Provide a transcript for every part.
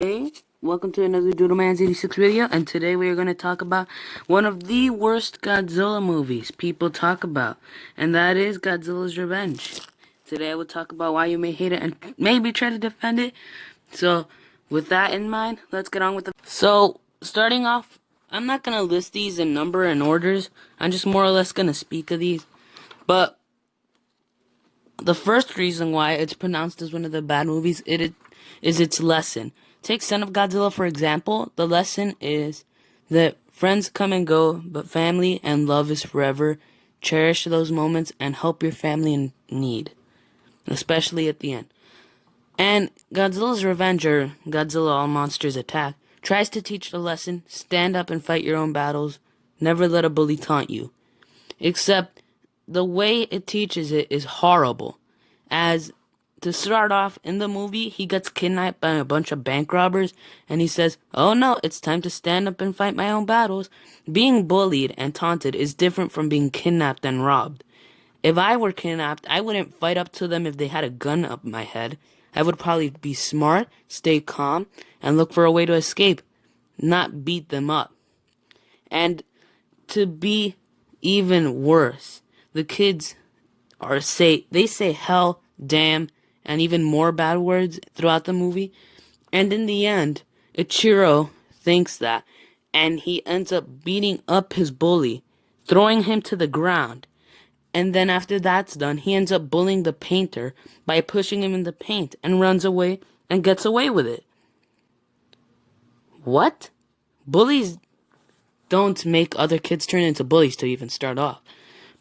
Hey, welcome to another Doodleman's86 video, and today we are going to talk about one of the worst Godzilla movies people talk about, and that is Godzilla's Revenge. Today I will talk about why you may hate it and maybe try to defend it. So, with that in mind, let's get on with the... So, starting off, I'm not going to list these in number and orders. I'm just more or less going to speak of these. But the first reason why it's pronounced as one of the bad movies is its lesson. Take Son of Godzilla, for example. The lesson is that friends come and go, but family and love is forever. Cherish those moments and help your family in need, especially at the end. And Godzilla's Revenge, or Godzilla All Monsters Attack, tries to teach the lesson: stand up and fight your own battles. Never let a bully taunt you. Except the way it teaches it is horrible. As to start off, in the movie, he gets kidnapped by a bunch of bank robbers, and he says, "Oh no, it's time to stand up and fight my own battles." Being bullied and taunted is different from being kidnapped and robbed. If I were kidnapped, I wouldn't fight up to them if they had a gun up my head. I would probably be smart, stay calm, and look for a way to escape, not beat them up. And to be even worse, the kids they say hell, damn, and even more bad words throughout the movie. And in the end, Ichiro thinks that, and he ends up beating up his bully, throwing him to the ground. And then after that's done, he ends up bullying the painter by pushing him in the paint and runs away and gets away with it. What? Bullies don't make other kids turn into bullies to even start off.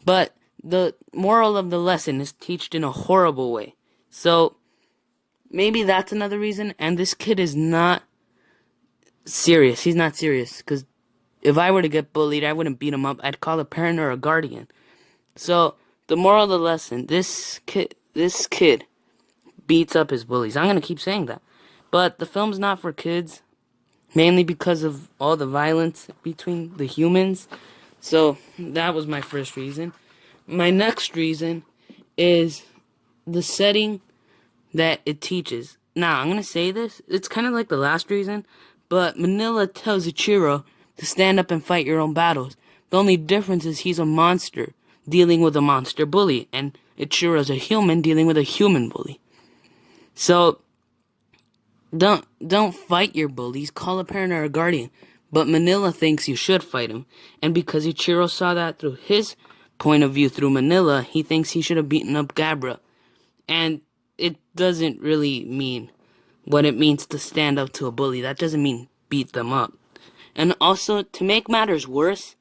But the moral of the lesson is taught in a horrible way. So, maybe that's another reason. And this kid is not serious. He's not serious. Because if I were to get bullied, I wouldn't beat him up. I'd call a parent or a guardian. So, the moral of the lesson, this kid beats up his bullies. I'm going to keep saying that. But the film's not for kids. Mainly because of all the violence between the humans. So, that was my first reason. My next reason is the setting that it teaches. Now, I'm going to say this. It's kind of like the last reason. But Manilla tells Ichiro to stand up and fight your own battles. The only difference is he's a monster dealing with a monster bully. And Ichiro's a human dealing with a human bully. So, don't fight your bullies. Call a parent or a guardian. But Manilla thinks you should fight him. And because Ichiro saw that through his point of view through Manilla, he thinks he should have beaten up Gabara. And it doesn't really mean what it means to stand up to a bully. That doesn't mean beat them up. And also, to make matters worse,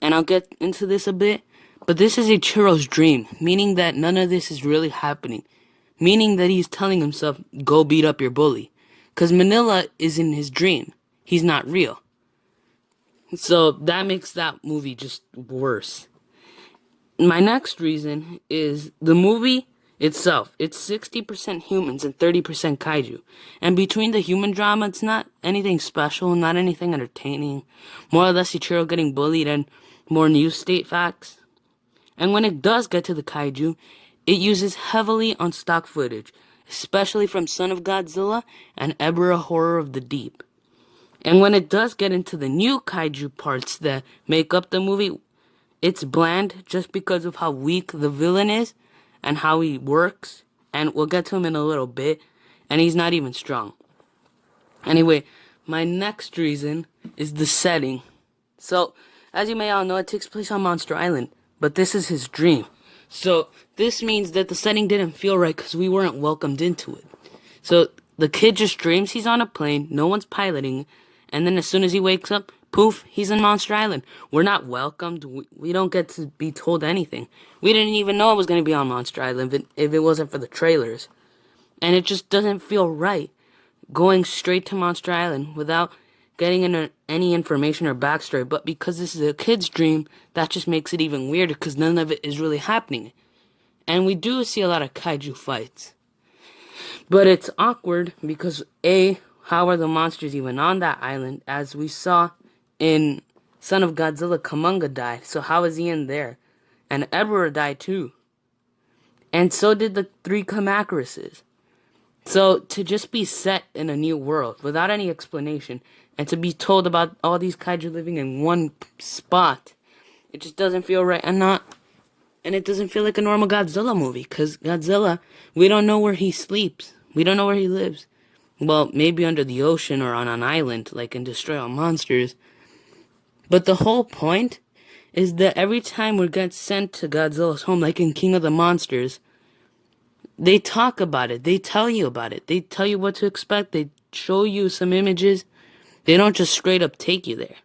and I'll get into this a bit, but this is Ichiro's dream, meaning that none of this is really happening. Meaning that he's telling himself, go beat up your bully. Because Manilla is in his dream. He's not real. So that makes that movie just worse. My next reason is the movie itself. It's 60% humans and 30% kaiju. And between the human drama, it's not anything special, not anything entertaining. More or less Ichiro getting bullied and more news state facts. And when it does get to the kaiju, it uses heavily on stock footage, especially from Son of Godzilla and Ebirah Horror of the Deep. And when it does get into the new kaiju parts that make up the movie, it's bland just because of how weak the villain is and how he works. And we'll get to him in a little bit. And he's not even strong. Anyway, my next reason is the setting. So, as you may all know, it takes place on Monster Island. But this is his dream. So, this means that the setting didn't feel right because we weren't welcomed into it. So, the kid just dreams he's on a plane, no one's piloting, and then as soon as he wakes up, poof, he's in Monster Island. We're not welcomed. We don't get to be told anything. We didn't even know it was going to be on Monster Island if it wasn't for the trailers. And it just doesn't feel right going straight to Monster Island without getting any information or backstory. But because this is a kid's dream, that just makes it even weirder because none of it is really happening. And we do see a lot of kaiju fights. But it's awkward because how are the monsters even on that island? As we saw in Son of Godzilla, Kumonga died. So how is he in there? And Ebirah died too. And so did the 3 Kamakaruses. So to just be set in a new world without any explanation and to be told about all these kaiju living in one spot, it just doesn't feel right and it doesn't feel like a normal Godzilla movie cuz Godzilla, we don't know where he sleeps. We don't know where he lives. Well, maybe under the ocean or on an island like in Destroy All Monsters. But the whole point is that every time we get sent to Godzilla's home like in King of the Monsters, they talk about it. They tell you about it. They tell you what to expect. They show you some images. They don't just straight up take you there.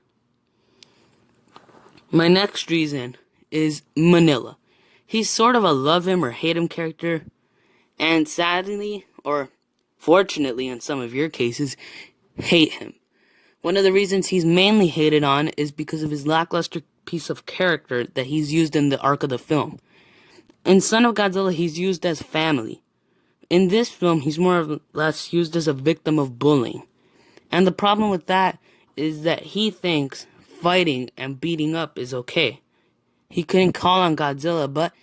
My next reason is Manila. He's sort of a love him or hate him character. And sadly, or fortunately in some of your cases, hate him. One of the reasons he's mainly hated on is because of his lackluster piece of character that he's used in the arc of the film. In Son of Godzilla, he's used as family. In this film, he's more or less used as a victim of bullying. And the problem with that is that he thinks fighting and beating up is okay. He couldn't call on Godzilla, but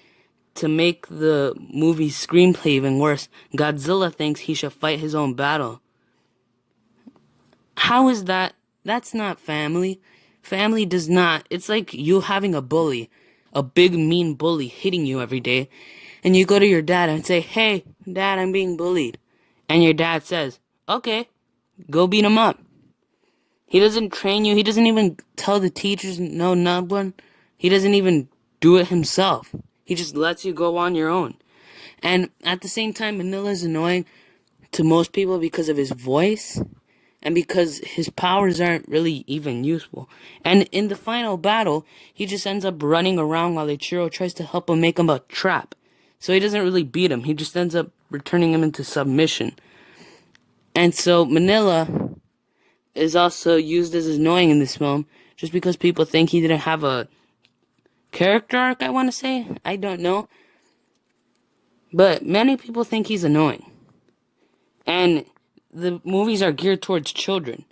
to make the movie's screenplay even worse, Godzilla thinks he should fight his own battle. How is that? That's not family. Family does not. It's like you having a bully, a big mean bully hitting you every day, and you go to your dad and say, "Hey, Dad, I'm being bullied." And your dad says, "Okay, go beat him up." He doesn't train you. He doesn't even tell the teachers, no, not one. He doesn't even do it himself. He just lets you go on your own. And at the same time, Manila is annoying to most people because of his voice and because his powers aren't really even useful. And in the final battle, he just ends up running around while Ichiro tries to help him make him a trap. So he doesn't really beat him. He just ends up returning him into submission. And so Manila is also used as annoying in this film just because people think he didn't have a character arc, I want to say. I don't know. But many people think he's annoying. And the movies are geared towards children.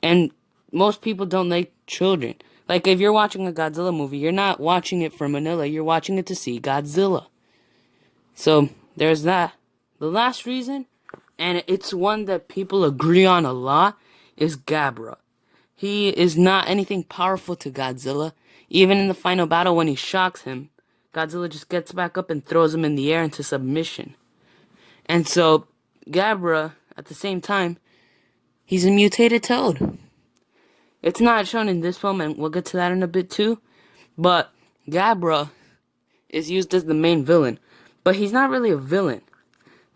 And most people don't like children. Like, if you're watching a Godzilla movie, you're not watching it for Manila, you're watching it to see Godzilla. So, there's that. The last reason, and it's one that people agree on a lot, is Gabara. He is not anything powerful to Godzilla. Even in the final battle when he shocks him, Godzilla just gets back up and throws him in the air into submission. And so, Gabara, at the same time, he's a mutated toad. It's not shown in this film, and we'll get to that in a bit too, but Gabara is used as the main villain. But he's not really a villain.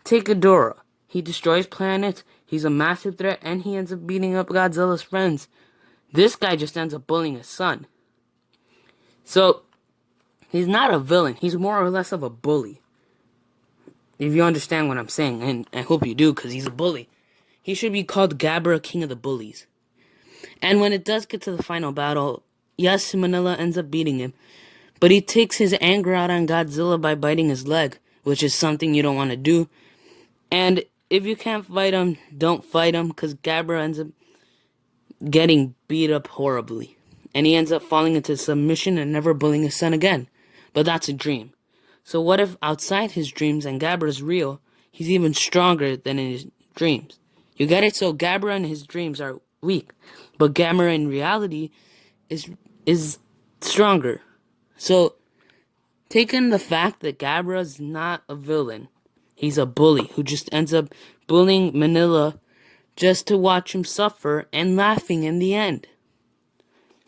Take Ghidorah. He destroys planets, he's a massive threat, and he ends up beating up Godzilla's friends. This guy just ends up bullying his son. So, he's not a villain. He's more or less of a bully. If you understand what I'm saying, and I hope you do, because he's a bully. He should be called Gabara, King of the Bullies. And when it does get to the final battle, yes, Manila ends up beating him. But he takes his anger out on Godzilla by biting his leg, which is something you don't want to do. And if you can't fight him, don't fight him, because Gabara ends up getting beat up horribly. And he ends up falling into submission and never bullying his son again. But that's a dream. So what if outside his dreams and Gabara's real, he's even stronger than in his dreams? You get it? So Gabara in his dreams are weak, but Gabara in reality is stronger. So, taking the fact that Gabara's not a villain, he's a bully who just ends up bullying Manila just to watch him suffer and laughing in the end.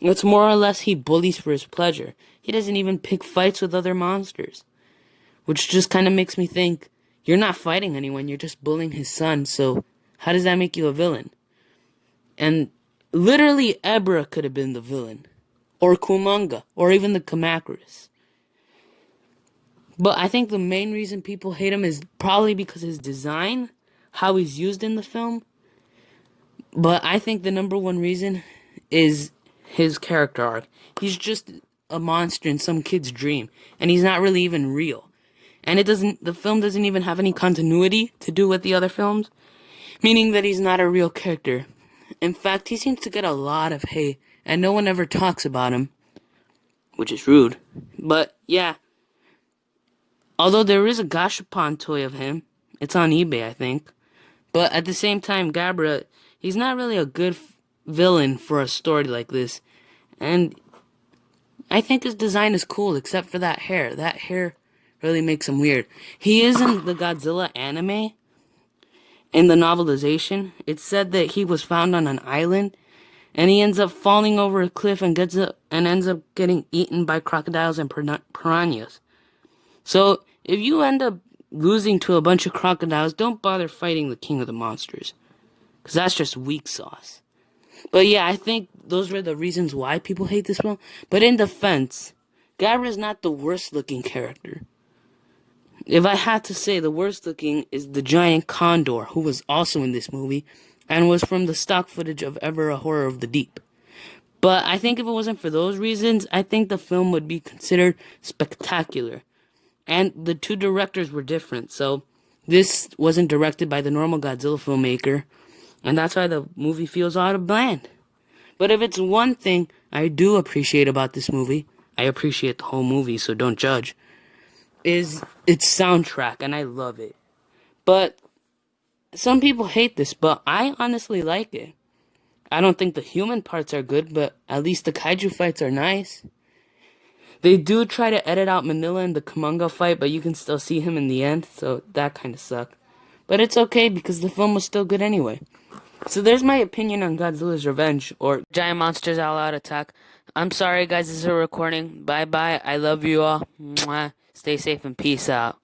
It's more or less he bullies for his pleasure. He doesn't even pick fights with other monsters. Which just kind of makes me think, you're not fighting anyone, you're just bullying his son, so how does that make you a villain? And literally Ebra could have been the villain. Or Kumanga. Or even the Kamakuras. But I think the main reason people hate him is probably because his design, how he's used in the film. But I think the number one reason is his character arc. He's just a monster in some kid's dream. And he's not really even real. And the film doesn't even have any continuity to do with the other films. Meaning that he's not a real character. In fact, he seems to get a lot of hate. And no one ever talks about him. Which is rude. But, yeah. Although there is a Gashapon toy of him, It's on eBay, I think. But at the same time, Gabara, he's not really a good villain for a story like this. And I think his design is cool, except for that hair. That hair really makes him weird. He is in the Godzilla anime. In the novelization, it's said that he was found on an island, and he ends up falling over a cliff and ends up getting eaten by crocodiles and piranhas. So if you end up losing to a bunch of crocodiles, don't bother fighting the king of the monsters, because that's just weak sauce. But yeah, I think those were the reasons why people hate this film. But in defense, Gabara's not the worst looking character. If I had to say, the worst looking is the giant condor, who was also in this movie, and was from the stock footage of Ever a Horror of the Deep. But I think if it wasn't for those reasons, I think the film would be considered spectacular. And the two directors were different, so this wasn't directed by the normal Godzilla filmmaker, and that's why the movie feels out of bland. But if it's one thing I do appreciate about this movie, I appreciate the whole movie, so don't judge, is its soundtrack, and I love it. But some people hate this, but I honestly like it. I don't think the human parts are good, but at least the kaiju fights are nice. They do try to edit out Manilla in the Kumonga fight, but you can still see him in the end, so that kind of sucked. But it's okay, because the film was still good anyway. So there's my opinion on Godzilla's Revenge, or Giant Monsters All Out Attack. I'm sorry guys, this is a recording. Bye bye, I love you all. Mwah. Stay safe and peace out.